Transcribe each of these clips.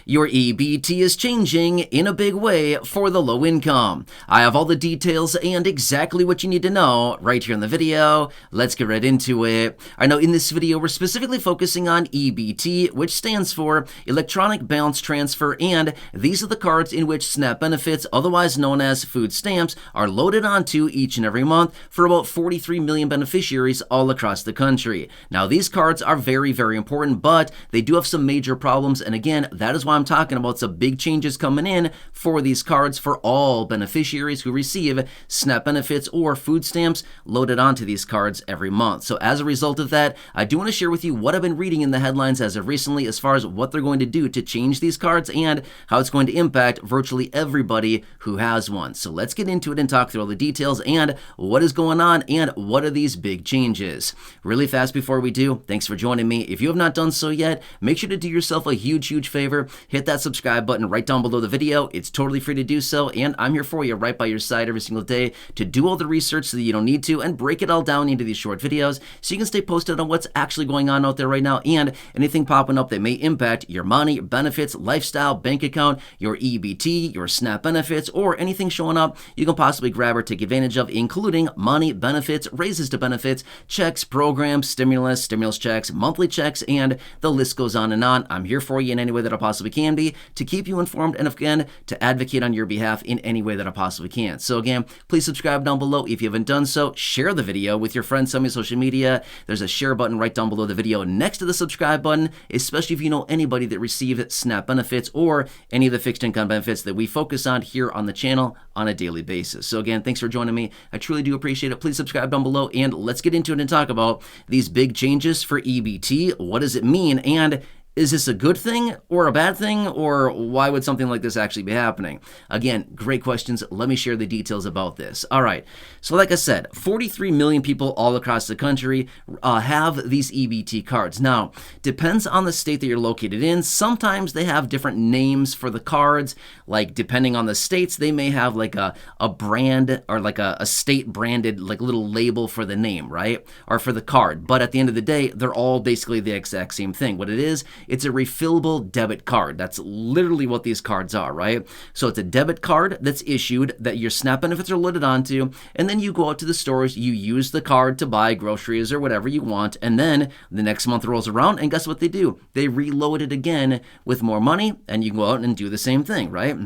Your EBT is changing in a big way for the low income. I have all the details and exactly what you need to know right here in the video. Let's get right into it. I know in this video we're specifically focusing on EBT, which stands for Electronic Balance Transfer, and these are the cards in which SNAP benefits, otherwise known as food stamps, are loaded onto each and every month for about 43 million beneficiaries all across the country. Now these cards are very, very important, but they do have some major problems, and again, that is why I'm talking about some big changes coming in for these cards for all beneficiaries who receive SNAP benefits or food stamps loaded onto these cards every month. So as a result of that, I do want to share with you what I've been reading in the headlines as of recently as far as what they're going to do to change these cards and how it's going to impact virtually everybody who has one. So let's get into it and talk through all the details and what is going on and what are these big changes. Really fast before we do, thanks for joining me. If you have not done so yet, make sure to do yourself a huge favor. Hit that subscribe button right down below the video. It's totally free to do so, and I'm here for you right by your side every single day to do all the research so that you don't need to and break it all down into these short videos so you can stay posted on what's actually going on out there right now and anything popping up that may impact your money, benefits, lifestyle, bank account, your EBT, your SNAP benefits, or anything showing up you can possibly grab or take advantage of, including money, benefits, raises to benefits, checks, programs, stimulus checks, monthly checks, and the list goes on and on. I'm here for you in any way that I possibly can be to keep you informed and again to advocate on your behalf in any way that I possibly can. So again, please subscribe down below if you haven't done so. Share the video with your friends on social media. There's a share button right down below the video next to the subscribe button, especially if you know anybody that received SNAP benefits or any of the fixed income benefits that we focus on here on the channel on a daily basis. So again, thanks for joining me. I truly do appreciate it. Please subscribe down below and let's get into it and talk about these big changes for EBT. What does it mean? And is this a good thing or a bad thing, or why would something like this actually be happening? Again, great questions. Let me share the details about this. All right. So like I said, 43 million people all across the country have these EBT cards. Now, depends on the state that you're located in. Sometimes they have different names for the cards. Like depending on the states, they may have like a brand or like a state branded like little label for the name, right? Or for the card. But at the end of the day, they're all basically the exact same thing. What it is, it's a refillable debit card. That's literally what these cards are, right? So it's a debit card that's issued that your SNAP benefits are loaded onto, and then you go out to the stores, you use the card to buy groceries or whatever you want, and then the next month rolls around, and guess what they do? They reload it again with more money, and you can go out and do the same thing, right?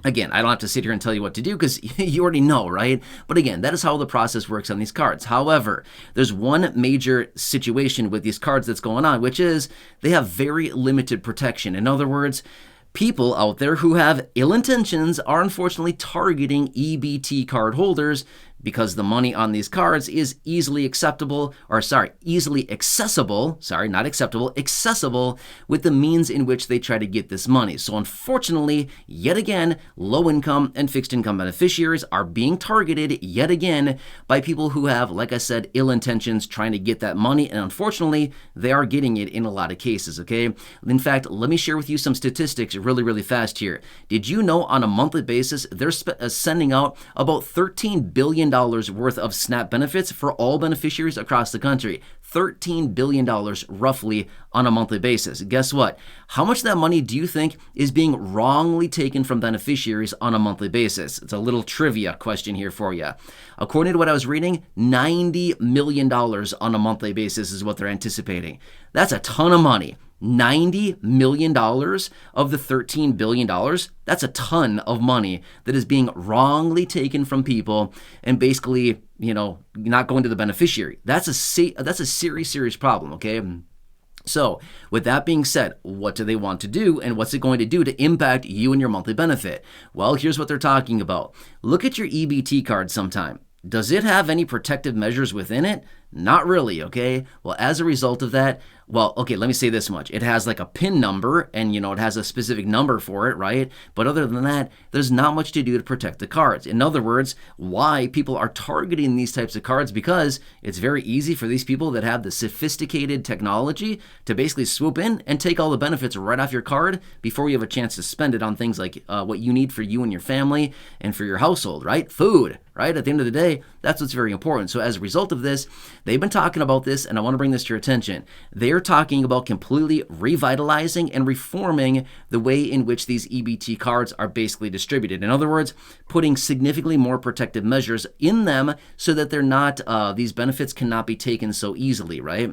Again, I don't have to sit here and tell you what to do because you already know, right? But again, that is how the process works on these cards. However, there's one major situation with these cards that's going on, which is they have very limited protection. In other words, people out there who have ill intentions are unfortunately targeting EBT card holders because the money on these cards is easily accessible with the means in which they try to get this money. So unfortunately, yet again, low income and fixed income beneficiaries are being targeted yet again by people who have, like I said, ill intentions trying to get that money, and unfortunately, they are getting it in a lot of cases, okay? In fact, let me share with you some statistics really fast here. Did you know on a monthly basis, they're sending out about $13 billion worth of SNAP benefits for all beneficiaries across the country? $13 billion roughly on a monthly basis. Guess what? How much of that money do you think is being wrongly taken from beneficiaries on a monthly basis? It's a little trivia question here for you. According to what I was reading, $90 million on a monthly basis is what they're anticipating. That's a ton of money. $90 million of the $13 billion, that's a ton of money that is being wrongly taken from people and basically, not going to the beneficiary. That's a serious problem, okay? So with that being said, what do they want to do and what's it going to do to impact you and your monthly benefit? Well, here's what they're talking about. Look at your EBT card sometime. Does it have any protective measures within it? Not really, okay? Well, as a result of that, let me say this much. It has like a PIN number and, it has a specific number for it, right? But other than that, there's not much to do to protect the cards. In other words, why people are targeting these types of cards, because it's very easy for these people that have the sophisticated technology to basically swoop in and take all the benefits right off your card before you have a chance to spend it on things like what you need for you and your family and for your household, right? Food, right? At the end of the day, that's what's very important. So as a result of this, they've been talking about this, and I want to bring this to your attention. They're they're talking about completely revitalizing and reforming the way in which these EBT cards are basically distributed. In other words, putting significantly more protective measures in them so that they're not, these benefits cannot be taken so easily, right?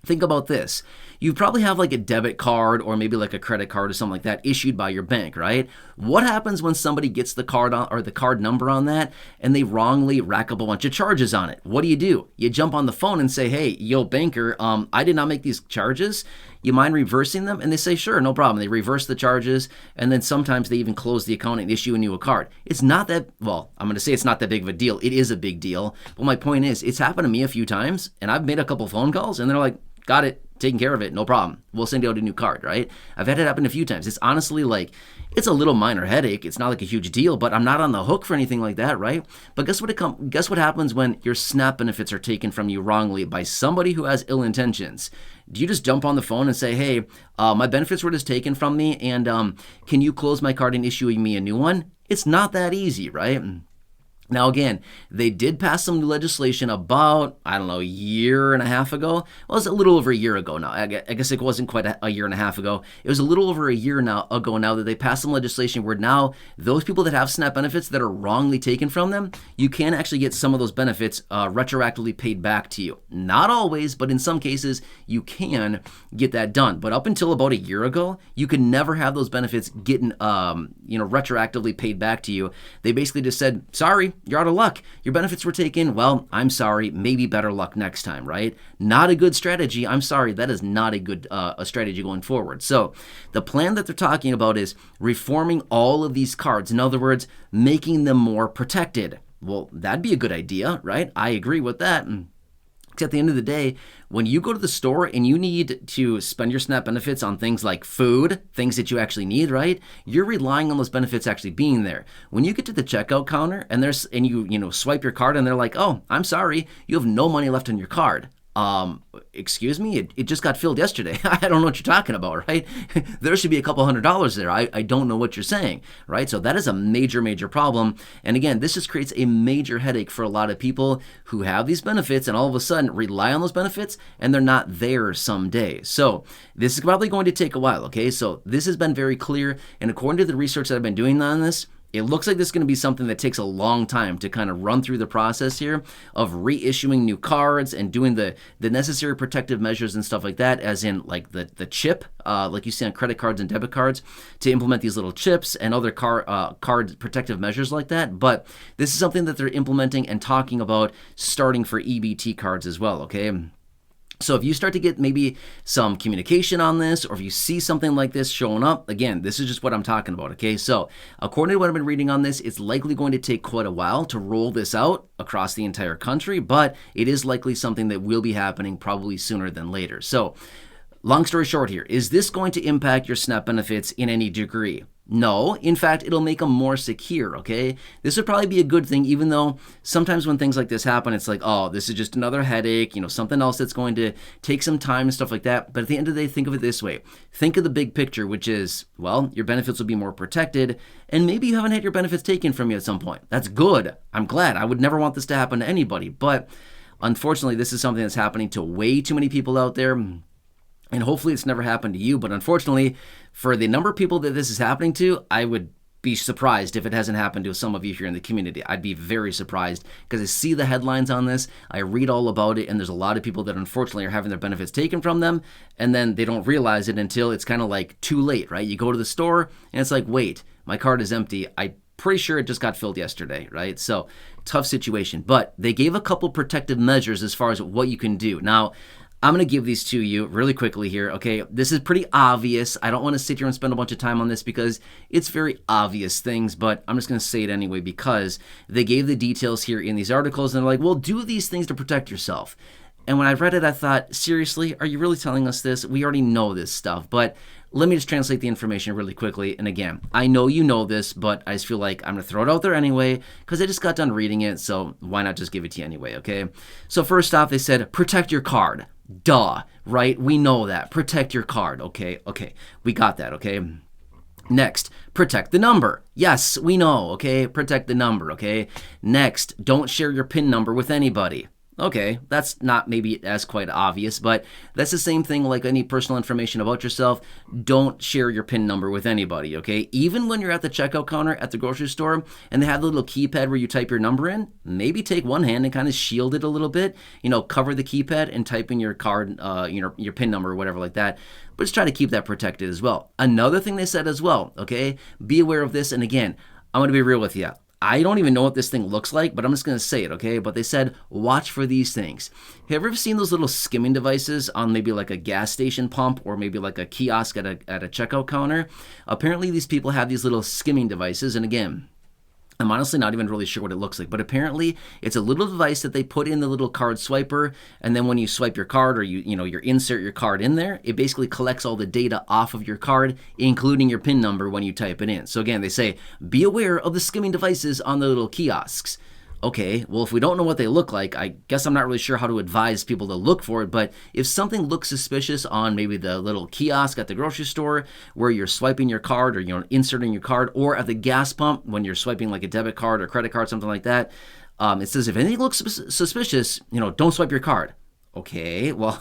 Think about this. You probably have like a debit card or maybe like a credit card or something like that issued by your bank, right? What happens when somebody gets the card on, or the card number on that and they wrongly rack up a bunch of charges on it? What do? You jump on the phone and say, hey, yo, banker, I did not make these charges. You mind reversing them? And they say, sure, no problem. They reverse the charges, and then sometimes they even close the account and issue a card. It's not that, well, I'm going to say it's not that big of a deal. It is a big deal. But my point is, it's happened to me a few times, and I've made a couple phone calls, and they're like, got it, taking care of it, no problem. We'll send you out a new card, right? I've had it happen a few times. It's honestly like, it's a little minor headache. It's not like a huge deal, but I'm not on the hook for anything like that, right? But guess what happens when your SNAP benefits are taken from you wrongly by somebody who has ill intentions? Do you just jump on the phone and say, hey, my benefits were just taken from me, and can you close my card and issue me a new one? It's not that easy, right? Now, again, they did pass some new legislation about, I don't know, a year and a half ago. Well, it's a little over a year ago now. I guess it wasn't quite a year and a half ago. It was a little over a year ago now that they passed some legislation where now those people that have SNAP benefits that are wrongly taken from them, you can actually get some of those benefits retroactively paid back to you. Not always, but in some cases, you can get that done. But up until about a year ago, you could never have those benefits getting, retroactively paid back to you. They basically just said, sorry, you're out of luck. Your benefits were taken. Well, I'm sorry. Maybe better luck next time, right? Not a good strategy. I'm sorry. That is not a good a strategy going forward. So the plan that they're talking about is reforming all of these cards. In other words, making them more protected. Well, that'd be a good idea, right? I agree with that. At the end of the day, when you go to the store and you need to spend your SNAP benefits on things like food, things that you actually need, right? You're relying on those benefits actually being there. When you get to the checkout counter and you swipe your card and they're like, "Oh, I'm sorry, you have no money left on your card." Excuse me, it just got filled yesterday. I don't know what you're talking about, right? There should be a couple $100 there. I don't know what you're saying, right? So that is a major, major problem. And again, this just creates a major headache for a lot of people who have these benefits and all of a sudden rely on those benefits and they're not there someday. So this is probably going to take a while, okay? So this has been very clear. And according to the research that I've been doing on this, it looks like this is going to be something that takes a long time to kind of run through the process here of reissuing new cards and doing the necessary protective measures and stuff like that, as in like the chip, like you see on credit cards and debit cards, to implement these little chips and other card protective measures like that. But this is something that they're implementing and talking about starting for EBT cards as well, okay? So if you start to get maybe some communication on this, or if you see something like this showing up, again, this is just what I'm talking about, okay? So according to what I've been reading on this, it's likely going to take quite a while to roll this out across the entire country, but it is likely something that will be happening probably sooner than later. So long story short here, is this going to impact your SNAP benefits in any degree? No, in fact, it'll make them more secure, okay? This would probably be a good thing, even though sometimes when things like this happen, it's like, oh, this is just another headache, something else that's going to take some time and stuff like that. But at the end of the day, think of it this way. Think of the big picture, which is, well, your benefits will be more protected, and maybe you haven't had your benefits taken from you at some point. That's good. I'm glad. I would never want this to happen to anybody. But unfortunately, this is something that's happening to way too many people out there. And hopefully it's never happened to you. But unfortunately, for the number of people that this is happening to, I would be surprised if it hasn't happened to some of you here in the community. I'd be very surprised because I see the headlines on this. I read all about it. And there's a lot of people that unfortunately are having their benefits taken from them. And then they don't realize it until it's kind of like too late, right? You go to the store and it's like, wait, my card is empty. I'm pretty sure it just got filled yesterday, right? So tough situation. But they gave a couple protective measures as far as what you can do. Now, I'm going to give these to you really quickly here, okay? This is pretty obvious. I don't want to sit here and spend a bunch of time on this because it's very obvious things, but I'm just going to say it anyway because they gave the details here in these articles, and they're like, well, do these things to protect yourself. And when I read it, I thought, seriously, are you really telling us this? We already know this stuff, but let me just translate the information really quickly. And again, I know you know this, but I just feel like I'm going to throw it out there anyway because I just got done reading it, so why not just give it to you anyway, okay? So first off, they said, protect your card. Duh, right? We know that. Protect your card, okay? Okay, we got that, okay? Next, protect the number. Yes, we know, okay? Protect the number, okay? Next, don't share your PIN number with anybody. Okay, that's not maybe as quite obvious, but that's the same thing like any personal information about yourself. Don't share your PIN number with anybody, okay? Even when you're at the checkout counter at the grocery store and they have the little keypad where you type your number in, maybe take one hand and kind of shield it a little bit, cover the keypad and type in your card, your PIN number or whatever like that. But just try to keep that protected as well. Another thing they said as well, okay? Be aware of this, and again, I'm going to be real with you. I don't even know what this thing looks like, but I'm just going to say it, okay? But they said, watch for these things. Have you ever seen those little skimming devices on maybe like a gas station pump or maybe like a kiosk at a checkout counter? Apparently, these people have these little skimming devices, and again, I'm honestly not even really sure what it looks like, but apparently it's a little device that they put in the little card swiper, and then when you swipe your card or you insert your card in there, it basically collects all the data off of your card, including your PIN number when you type it in. So again, they say, be aware of the skimming devices on the little kiosks. Okay, well, if we don't know what they look like, I guess I'm not really sure how to advise people to look for it, but if something looks suspicious on maybe the little kiosk at the grocery store where you're swiping your card or inserting your card, or at the gas pump when you're swiping like a debit card or credit card, something like that, it says if anything looks suspicious, don't swipe your card. Okay, well,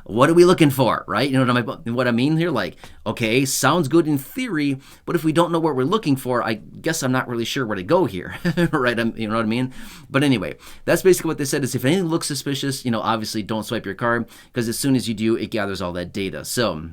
what are we looking for, right? You know what I mean here? Like, okay, sounds good in theory, but if we don't know what we're looking for, I guess I'm not really sure where to go here, right? You know what I mean? But anyway, that's basically what they said is if anything looks suspicious, obviously don't swipe your card, because as soon as you do, it gathers all that data. So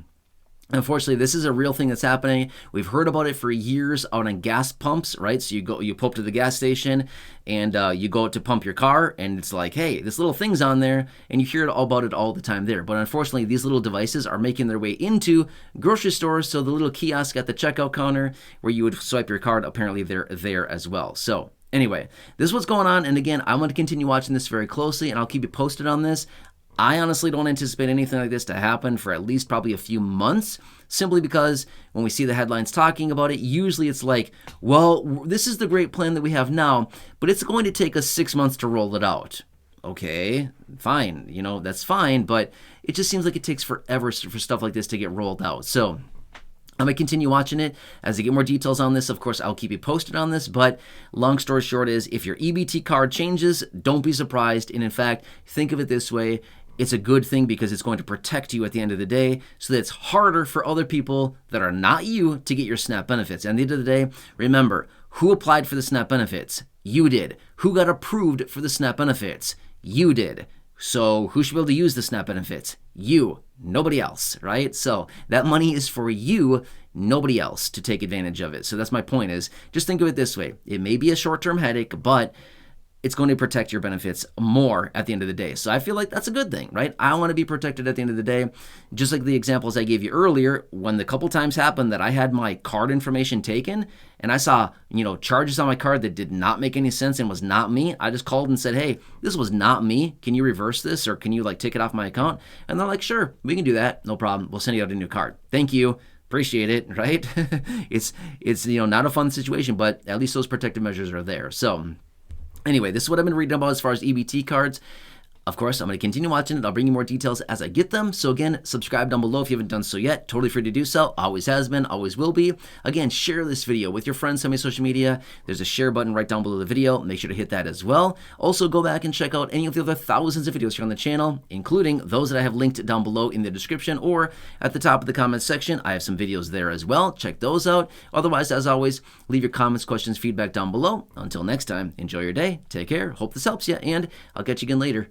unfortunately, this is a real thing that's happening. We've heard about it for years out on gas pumps, right? So you pull up to the gas station and you go out to pump your car, and it's like, hey, this little thing's on there, and you hear about it all the time there. But unfortunately, these little devices are making their way into grocery stores, so the little kiosk at the checkout counter where you would swipe your card, apparently they're there as well. So anyway, this is what's going on, and again, I'm going to continue watching this very closely, and I'll keep you posted on this. I honestly don't anticipate anything like this to happen for at least probably a few months, simply because when we see the headlines talking about it, usually it's like, well, this is the great plan that we have now, but it's going to take us 6 months to roll it out. Okay, fine, that's fine, but it just seems like it takes forever for stuff like this to get rolled out. So I'm going to continue watching it. As I get more details on this, of course, I'll keep you posted on this. But long story short is, if your EBT card changes, don't be surprised. And in fact, think of it this way. It's a good thing because it's going to protect you at the end of the day, so that it's harder for other people that are not you to get your SNAP benefits. And at the end of the day, remember, who applied for the SNAP benefits? You did. Who got approved for the SNAP benefits? You did. So who should be able to use the SNAP benefits? You, nobody else, right? So that money is for you, nobody else to take advantage of it. So that's my point is, just think of it this way. It may be a short-term headache, but it's going to protect your benefits more at the end of the day. So I feel like that's a good thing, right? I want to be protected at the end of the day. Just like the examples I gave you earlier, when the couple times happened that I had my card information taken and I saw, charges on my card that did not make any sense and was not me, I just called and said, hey, this was not me. Can you reverse this, or can you take it off my account? And they're like, sure, we can do that. No problem. We'll send you out a new card. Thank you. Appreciate it, right? It's not a fun situation, but at least those protective measures are there. So anyway, this is what I've been reading about as far as EBT cards. Of course, I'm going to continue watching it. I'll bring you more details as I get them. So again, subscribe down below if you haven't done so yet. Totally free to do so. Always has been, always will be. Again, share this video with your friends on my social media. There's a share button right down below the video. Make sure to hit that as well. Also, go back and check out any of the other thousands of videos here on the channel, including those that I have linked down below in the description or at the top of the comments section. I have some videos there as well. Check those out. Otherwise, as always, leave your comments, questions, feedback down below. Until next time, enjoy your day. Take care. Hope this helps you, and I'll catch you again later.